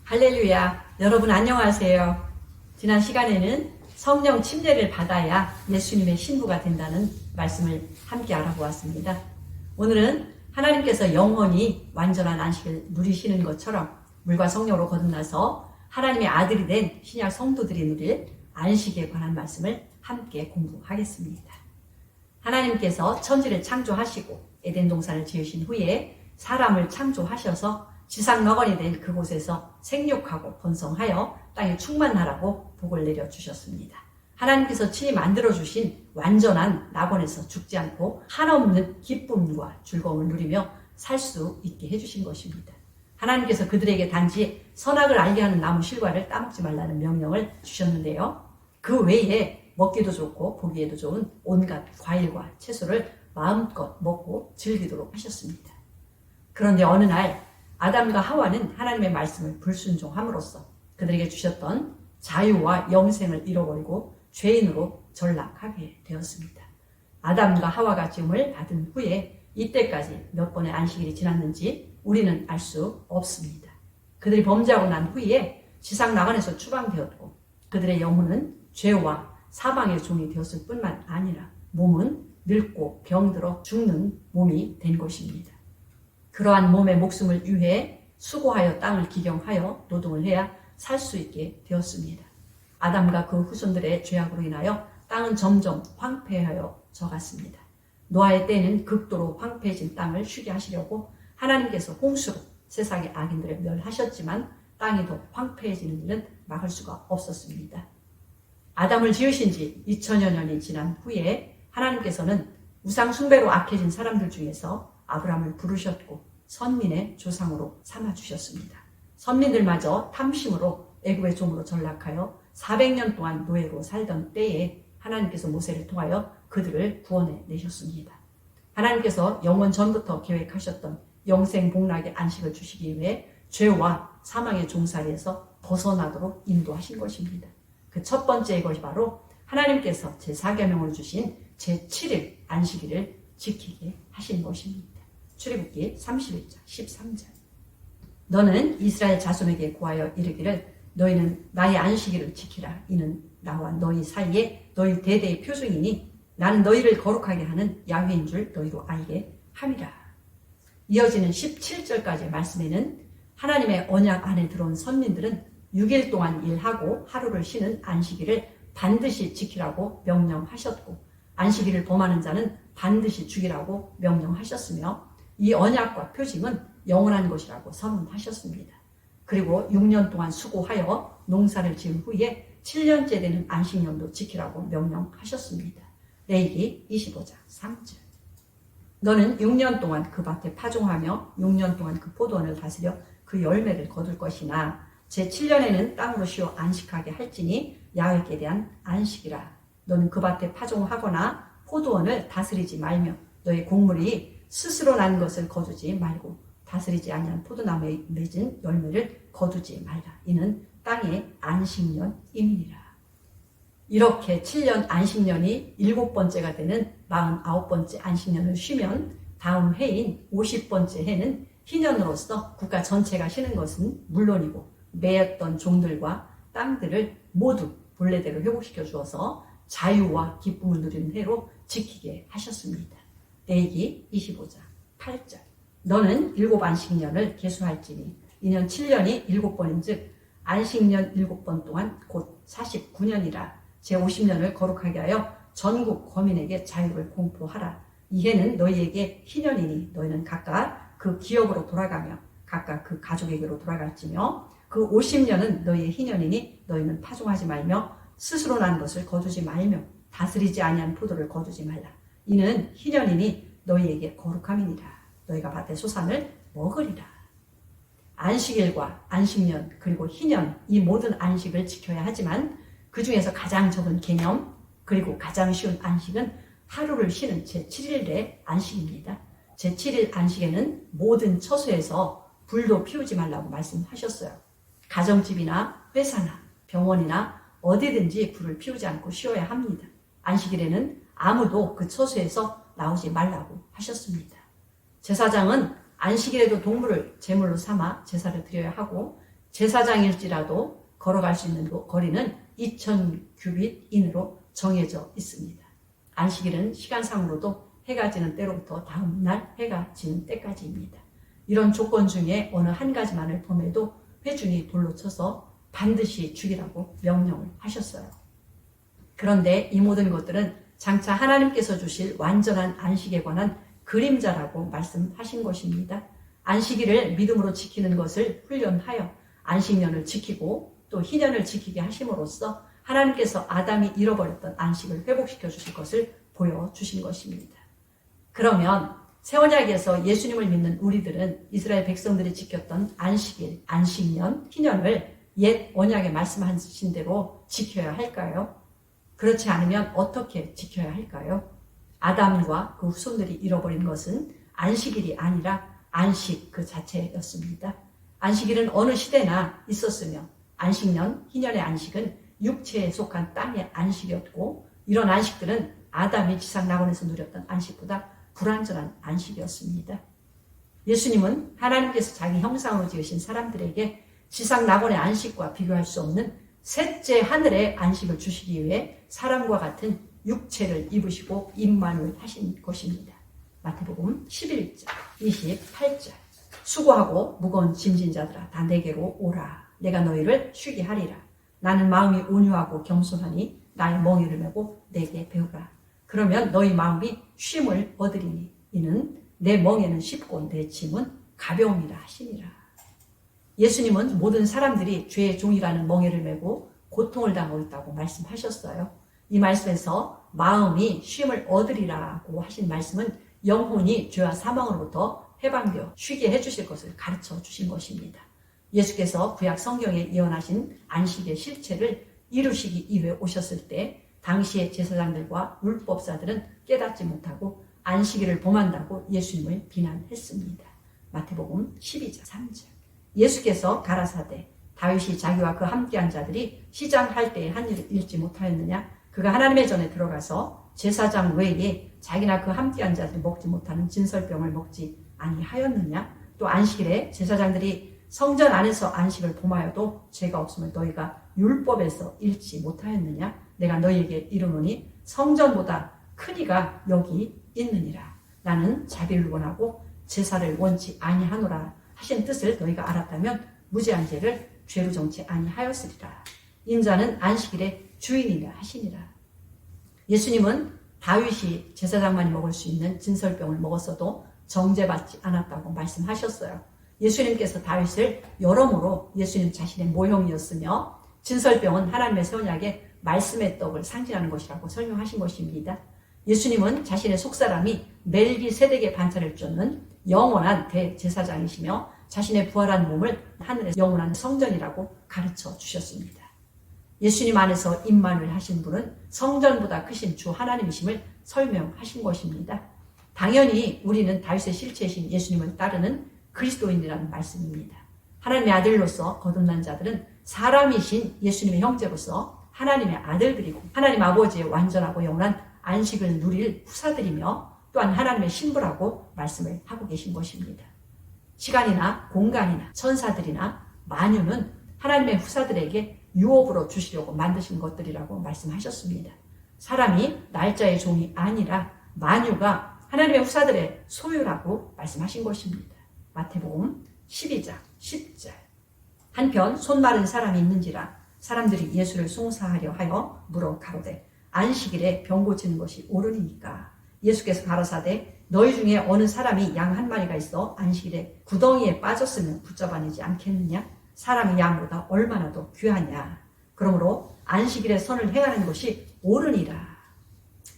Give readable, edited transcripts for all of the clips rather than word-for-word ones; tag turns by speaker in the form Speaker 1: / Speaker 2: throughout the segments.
Speaker 1: 할렐루야. 여러분 안녕하세요. 지난 시간에는 성령 침례를 받아야 예수님의 신부가 된다는 말씀을 함께 알아보았습니다. 오늘은 하나님께서 영원히 완전한 안식을 누리시는 것처럼 물과 성령으로 거듭나서 하나님의 아들이 된 신약 성도들이 누릴 안식에 관한 말씀을 함께 공부하겠습니다. 하나님께서 천지를 창조하시고 에덴 동산을 지으신 후에 사람을 창조하셔서 지상 낙원이 된 그곳에서 생육하고 번성하여 땅에 충만하라고 복을 내려주셨습니다. 하나님께서 친히 만들어주신 완전한 낙원에서 죽지 않고 한없는 기쁨과 즐거움을 누리며 살 수 있게 해주신 것입니다. 하나님께서 그들에게 단지 선악을 알게 하는 나무 실과를 따먹지 말라는 명령을 주셨는데요. 그 외에 먹기도 좋고 보기에도 좋은 온갖 과일과 채소를 마음껏 먹고 즐기도록 하셨습니다. 그런데 어느 날 아담과 하와는 하나님의 말씀을 불순종함으로써 그들에게 주셨던 자유와 영생을 잃어버리고 죄인으로 전락하게 되었습니다. 아담과 하와가 지음을 받은 후에 이때까지 몇 번의 안식일이 지났는지 우리는 알 수 없습니다. 그들이 범죄하고 난 후에 지상 낙원에서 추방되었고 그들의 영혼은 죄와 사망의 종이 되었을 뿐만 아니라 몸은 늙고 병들어 죽는 몸이 된 것입니다. 그러한 몸의 목숨을 위해 수고하여 땅을 기경하여 노동을 해야 살 수 있게 되었습니다. 아담과 그 후손들의 죄악으로 인하여 땅은 점점 황폐하여 져갔습니다. 노아의 때는 극도로 황폐해진 땅을 쉬게 하시려고 하나님께서 홍수로 세상의 악인들을 멸하셨지만 땅이 더 황폐해지는 일은 막을 수가 없었습니다. 아담을 지으신 지 2000여 년이 지난 후에 하나님께서는 우상 숭배로 악해진 사람들 중에서 아브라함을 부르셨고 선민의 조상으로 삼아주셨습니다. 선민들마저 탐심으로 애굽의 종으로 전락하여 400년 동안 노예로 살던 때에 하나님께서 모세를 통하여 그들을 구원해 내셨습니다. 하나님께서 영원 전부터 계획하셨던 영생 복락의 안식을 주시기 위해 죄와 사망의 종살이에서 벗어나도록 인도하신 것입니다. 그 첫 번째 것이 바로 하나님께서 제4계명을 주신 제7일 안식일을 지키게 하신 것입니다. 출애굽기 31장 13절. 너는 이스라엘 자손에게 구하여 이르기를 너희는 나의 안식일을 지키라. 이는 나와 너희 사이에 너희 대대의 표징이니 나는 너희를 거룩하게 하는 야훼인 줄 너희로 알게 함이라. 이어지는 17절까지의 말씀에는 하나님의 언약 안에 들어온 선민들은 6일 동안 일하고 하루를 쉬는 안식일을 반드시 지키라고 명령하셨고 안식일을 범하는 자는 반드시 죽이라고 명령하셨으며 이 언약과 표징은 영원한 것이라고 선언하셨습니다. 그리고 6년 동안 수고하여 농사를 지은 후에 7년째 되는 안식년도 지키라고 명령하셨습니다. 레위기 25장 3절. 너는 6년 동안 그 밭에 파종하며 6년 동안 그 포도원을 다스려 그 열매를 거둘 것이나 제7년에는 땅으로 쉬어 안식하게 할지니 야훼께 대한 안식이라. 너는 그 밭에 파종하거나 포도원을 다스리지 말며 너의 곡물이 스스로 난 것을 거두지 말고 다스리지 아니한 포도나무에 맺은 열매를 거두지 말라. 이는 땅의 안식년임이니라. 이렇게 7년 안식년이 7번째가 되는 49번째 안식년을 쉬면 다음 해인 50번째 해는 희년으로서 국가 전체가 쉬는 것은 물론이고 매였던 종들과 땅들을 모두 본래대로 회복시켜 주어서 자유와 기쁨을 누리는 해로 지키게 하셨습니다. 레위기 25장 8절. 너는 7안식년을 계수할지니 이년 7년이 7번인 즉 안식년 7번 동안 곧 49년이라 제50년을 거룩하게 하여 전국 거민에게 자유를 공포하라. 이 해는 너희에게 희년이니 너희는 각각 그 기업으로 돌아가며 각각 그 가족에게로 돌아갈지며 그 50년은 너희의 희년이니 너희는 파종하지 말며 스스로 난 것을 거두지 말며 다스리지 아니한 포도를 거두지 말라. 이는 희년이니 너희에게 거룩함이니라. 너희가 밭의 소산을 먹으리라. 안식일과 안식년 그리고 희년 이 모든 안식을 지켜야 하지만 그 중에서 가장 적은 개념 그리고 가장 쉬운 안식은 하루를 쉬는 제7일의 안식입니다. 제7일 안식에는 모든 처소에서 불도 피우지 말라고 말씀하셨어요. 가정집이나 회사나 병원이나 어디든지 불을 피우지 않고 쉬어야 합니다. 안식일에는 아무도 그 처소에서 나오지 말라고 하셨습니다. 제사장은 안식일에도 동물을 제물로 삼아 제사를 드려야 하고 제사장일지라도 걸어갈 수 있는 거리는 2000규빗 이내로 정해져 있습니다. 안식일은 시간상으로도 해가 지는 때로부터 다음 날 해가 지는 때까지입니다. 이런 조건 중에 어느 한 가지만을 범해도 회중이 돌로 쳐서 반드시 죽이라고 명령을 하셨어요. 그런데 이 모든 것들은 장차 하나님께서 주실 완전한 안식에 관한 그림자라고 말씀하신 것입니다. 안식일을 믿음으로 지키는 것을 훈련하여 안식년을 지키고 또 희년을 지키게 하심으로써 하나님께서 아담이 잃어버렸던 안식을 회복시켜 주실 것을 보여주신 것입니다. 그러면 새언약에서 예수님을 믿는 우리들은 이스라엘 백성들이 지켰던 안식일, 안식년, 희년을 옛 언약에 말씀하신 대로 지켜야 할까요? 그렇지 않으면 어떻게 지켜야 할까요? 아담과 그 후손들이 잃어버린 것은 안식일이 아니라 안식 그 자체였습니다. 안식일은 어느 시대나 있었으며 안식년, 희년의 안식은 육체에 속한 땅의 안식이었고 이런 안식들은 아담이 지상 낙원에서 누렸던 안식보다 불완전한 안식이었습니다. 예수님은 하나님께서 자기 형상으로 지으신 사람들에게 지상 낙원의 안식과 비교할 수 없는 셋째 하늘의 안식을 주시기 위해 사람과 같은 육체를 입으시고 임만을 하신 것입니다. 마태복음 11장 28절 수고하고 무거운 짐진 자들아 다 내게로 오라. 내가 너희를 쉬게 하리라. 나는 마음이 온유하고 겸손하니 나의 멍에를 메고 내게 배우라. 그러면 너희 마음이 쉼을 얻으리니 이는 내 멍에는 쉽고 내 짐은 가벼움이라 하시니라. 예수님은 모든 사람들이 죄의 종이라는 멍에를 메고 고통을 당하고 있다고 말씀하셨어요. 이 말씀에서 마음이 쉼을 얻으리라고 하신 말씀은 영혼이 죄와 사망으로부터 해방되어 쉬게 해주실 것을 가르쳐 주신 것입니다. 예수께서 구약 성경에 예언하신 안식의 실체를 이루시기 위해 오셨을 때 당시의 제사장들과 율법사들은 깨닫지 못하고 안식일을 범한다고 예수님을 비난했습니다. 마태복음 12장 3절 예수께서 가라사대 다윗이 자기와 그 함께한 자들이 시장할 때의 한 일을 잃지 못하였느냐? 그가 하나님의 전에 들어가서 제사장 외에 자기나 그 함께한 자들이 먹지 못하는 진설병을 먹지 아니하였느냐? 또 안식일에 제사장들이 성전 안에서 안식을 범하여도 죄가 없음을 너희가 율법에서 잃지 못하였느냐? 내가 너희에게 이르노니 성전보다 큰 이가 여기 있느니라. 나는 자비를 원하고 제사를 원치 아니하노라 하신 뜻을 너희가 알았다면 무죄한 죄를 죄로 정치 아니하였으리라. 인자는 안식일의 주인이라 하시니라. 예수님은 다윗이 제사장만이 먹을 수 있는 진설병을 먹었어도 정죄받지 않았다고 말씀하셨어요. 예수님께서 다윗을 여러모로 예수님 자신의 모형이었으며 진설병은 하나님의 새 언약의 말씀의 떡을 상징하는 것이라고 설명하신 것입니다. 예수님은 자신의 속사람이 멜기세덱의 반차를 쫓는 영원한 대제사장이시며 자신의 부활한 몸을 하늘의 영원한 성전이라고 가르쳐 주셨습니다. 예수님 안에서 임만을 하신 분은 성전보다 크신 주 하나님이심을 설명하신 것입니다. 당연히 우리는 다윗의 실체이신 예수님을 따르는 그리스도인이라는 말씀입니다. 하나님의 아들로서 거듭난 자들은 사람이신 예수님의 형제로서 하나님의 아들들이고 하나님 아버지의 완전하고 영원한 안식을 누릴 후사들이며 또한 하나님의 신부라고 말씀을 하고 계신 것입니다. 시간이나 공간이나 천사들이나 만유는 하나님의 후사들에게 유업으로 주시려고 만드신 것들이라고 말씀하셨습니다. 사람이 날짜의 종이 아니라 만유가 하나님의 후사들의 소유라고 말씀하신 것입니다. 마태복음 12장 10절 한편 손 마른 사람이 있는지라 사람들이 예수를 송사하려 하여 물어 가로되 안식일에 병 고치는 것이 옳으니까 예수께서 가라사대 너희 중에 어느 사람이 양 한 마리가 있어 안식일에 구덩이에 빠졌으면 붙잡아내지 않겠느냐? 사람이 양보다 얼마나 더 귀하냐? 그러므로 안식일에 선을 행하는 것이 옳으니라.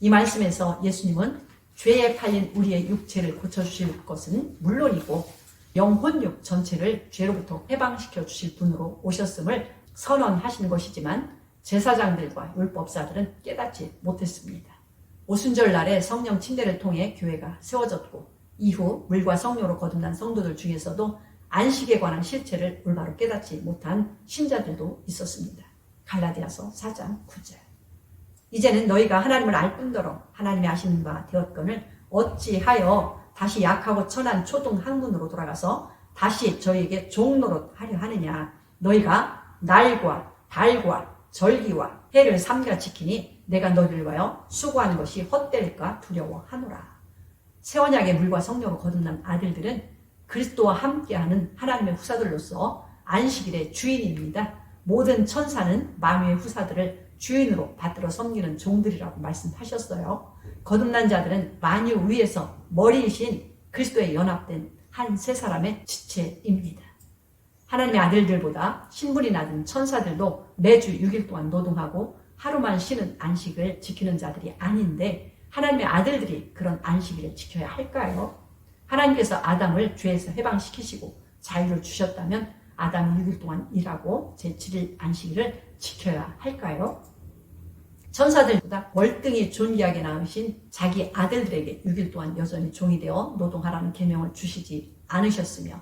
Speaker 1: 이 말씀에서 예수님은 죄에 팔린 우리의 육체를 고쳐주실 것은 물론이고 영혼육 전체를 죄로부터 해방시켜 주실 분으로 오셨음을 선언하시는 것이지만 제사장들과 율법사들은 깨닫지 못했습니다. 오순절 날에 성령 침례를 통해 교회가 세워졌고 이후 물과 성령으로 거듭난 성도들 중에서도 안식에 관한 실체를 올바로 깨닫지 못한 신자들도 있었습니다. 갈라디아서 4장 9절 이제는 너희가 하나님을 알 뿐더러 하나님이 아시는 바 되었거늘 어찌하여 다시 약하고 천한 초등 학문으로 돌아가서 다시 저희에게 종노릇 하려 하느냐. 너희가 날과 달과 절기와 해를 삼가 지키니 내가 너희를 위하여 수고하는 것이 헛될까 두려워하노라. 새 언약의 물과 성령으로 거듭난 아들들은 그리스도와 함께하는 하나님의 후사들로서 안식일의 주인입니다. 모든 천사는 만유의 후사들을 주인으로 받들어 섬기는 종들이라고 말씀하셨어요. 거듭난 자들은 만유 위에서 머리이신 그리스도에 연합된 한 세 사람의 지체입니다. 하나님의 아들들보다 신분이 낮은 천사들도 매주 6일 동안 노동하고 하루만 쉬는 안식을 지키는 자들이 아닌데 하나님의 아들들이 그런 안식일을 지켜야 할까요? 하나님께서 아담을 죄에서 해방시키시고 자유를 주셨다면 아담이 6일 동안 일하고 제7일 안식일을 지켜야 할까요? 천사들보다 월등히 존귀하게 낳으신 자기 아들들에게 6일 동안 여전히 종이 되어 노동하라는 계명을 주시지 않으셨으며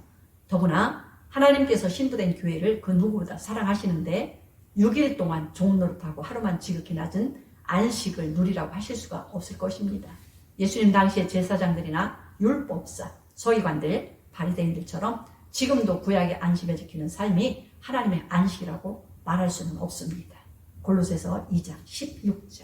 Speaker 1: 더구나 하나님께서 신부된 교회를 그 누구보다 사랑하시는데 6일 동안 종노릇하고 하루만 지극히 낮은 안식을 누리라고 하실 수가 없을 것입니다. 예수님 당시의 제사장들이나 율법사, 서기관들, 바리새인들처럼 지금도 구약의 안식을 지키는 삶이 하나님의 안식이라고 말할 수는 없습니다. 골로새서 2장 16절.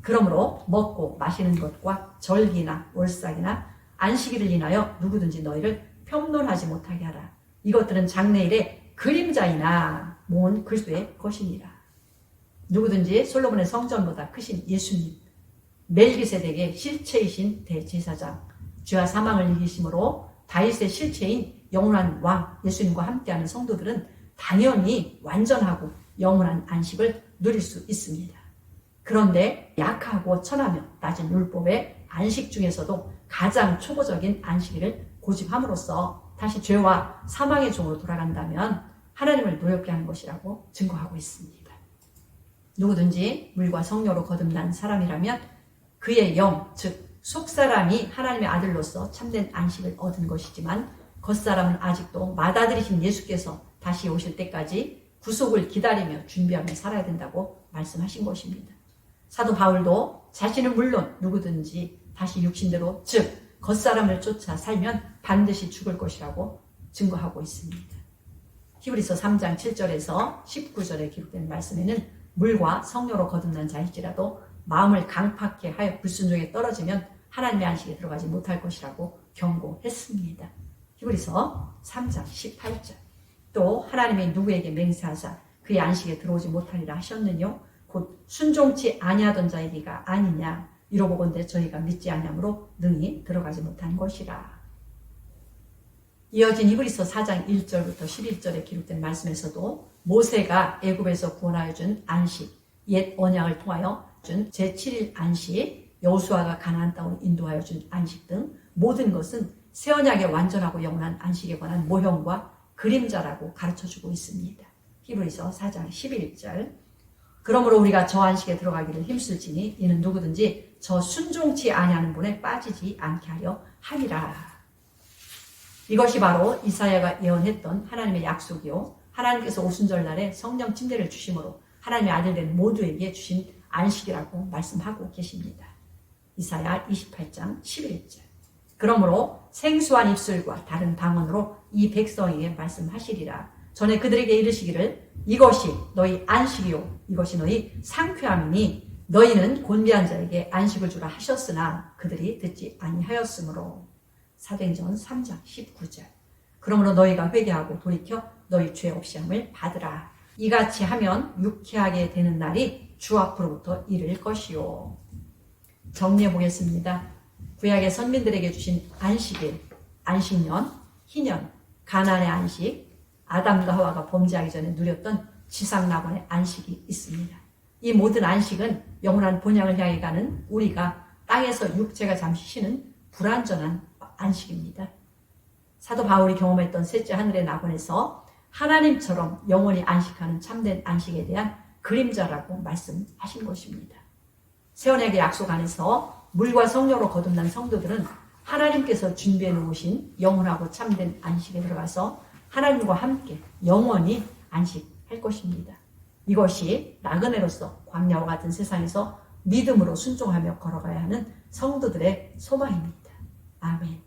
Speaker 1: 그러므로 먹고 마시는 것과 절기나 월삭이나 안식일을 인하여 누구든지 너희를 평론하지 못하게 하라. 이것들은 장래일의 그림자이나 모은 그리스도의 것이니라. 누구든지 솔로몬의 성전보다 크신 예수님, 멜기세덱의 실체이신 대제사장, 죄와 사망을 이기심으로 다윗의 실체인 영원한 왕 예수님과 함께하는 성도들은 당연히 완전하고 영원한 안식을 누릴 수 있습니다. 그런데 약하고 천하며 낮은 율법의 안식 중에서도 가장 초보적인 안식일을 고집함으로써 다시 죄와 사망의 종으로 돌아간다면 하나님을 노엽게 하는 것이라고 증거하고 있습니다. 누구든지 물과 성령으로 거듭난 사람이라면 그의 영, 즉 속사람이 하나님의 아들로서 참된 안식을 얻은 것이지만 겉사람은 아직도 맏아들이신 예수께서 다시 오실 때까지 구속을 기다리며 준비하며 살아야 된다고 말씀하신 것입니다. 사도 바울도 자신은 물론 누구든지 다시 육신대로 즉 겉사람을 쫓아 살면 반드시 죽을 것이라고 증거하고 있습니다. 히브리서 3장 7절에서 19절에 기록된 말씀에는 물과 성령으로 거듭난 자일지라도 마음을 강팍해 하여 불순종에 떨어지면 하나님의 안식에 들어가지 못할 것이라고 경고했습니다. 히브리서 3장 18절. 또 하나님의 누구에게 맹세하사 그의 안식에 들어오지 못하리라 하셨느뇨 곧 순종치 아니하던 자에게가 아니냐 이로보건대 저희가 믿지 아니함으로 능히 들어가지 못한 것이라. 이어진 히브리서 4장 1절부터 11절에 기록된 말씀에서도 모세가 애굽에서 구원하여 준 안식, 옛 언약을 통하여 준 제7일 안식, 여호수아가 가나안 땅으로 인도하여 준 안식 등 모든 것은 새 언약의 완전하고 영원한 안식에 관한 모형과 그림자라고 가르쳐주고 있습니다. 히브리서 4장 11절. 그러므로 우리가 저 안식에 들어가기를 힘쓸지니 이는 누구든지 저 순종치 아니하는 분에 빠지지 않게 하려 함이라. 이것이 바로 이사야가 예언했던 하나님의 약속이요 하나님께서 오순절날에 성령 침례를 주심으로 하나님의 아들된 모두에게 주신 안식이라고 말씀하고 계십니다. 이사야 28장 11절. 그러므로 생수한 입술과 다른 방언으로 이 백성에게 말씀하시리라. 전에 그들에게 이르시기를 이것이 너희 안식이요 이것이 너희 상쾌함이니 너희는 곤비한 자에게 안식을 주라 하셨으나 그들이 듣지 아니하였으므로. 사도행전 3장 19절. 그러므로 너희가 회개하고 돌이켜 너희 죄 없이 함을 받으라. 이같이 하면 유쾌하게 되는 날이 주 앞으로부터 이를 것이요. 정리해 보겠습니다. 구약의 선민들에게 주신 안식일, 안식년, 희년, 가나안의 안식, 아담과 하와가 범죄하기 전에 누렸던 지상낙원의 안식이 있습니다. 이 모든 안식은 영원한 본향을 향해 가는 우리가 땅에서 육체가 잠시 쉬는 불완전한 안식입니다. 사도 바울이 경험했던 셋째 하늘의 낙원에서 하나님처럼 영원히 안식하는 참된 안식에 대한 그림자라고 말씀하신 것입니다. 새 언약의 약속 안에서 물과 성령으로 거듭난 성도들은 하나님께서 준비해 놓으신 영원하고 참된 안식에 들어가서 하나님과 함께 영원히 안식할 것입니다. 이것이 나그네로서 광야와 같은 세상에서 믿음으로 순종하며 걸어가야 하는 성도들의 소망입니다. 아멘.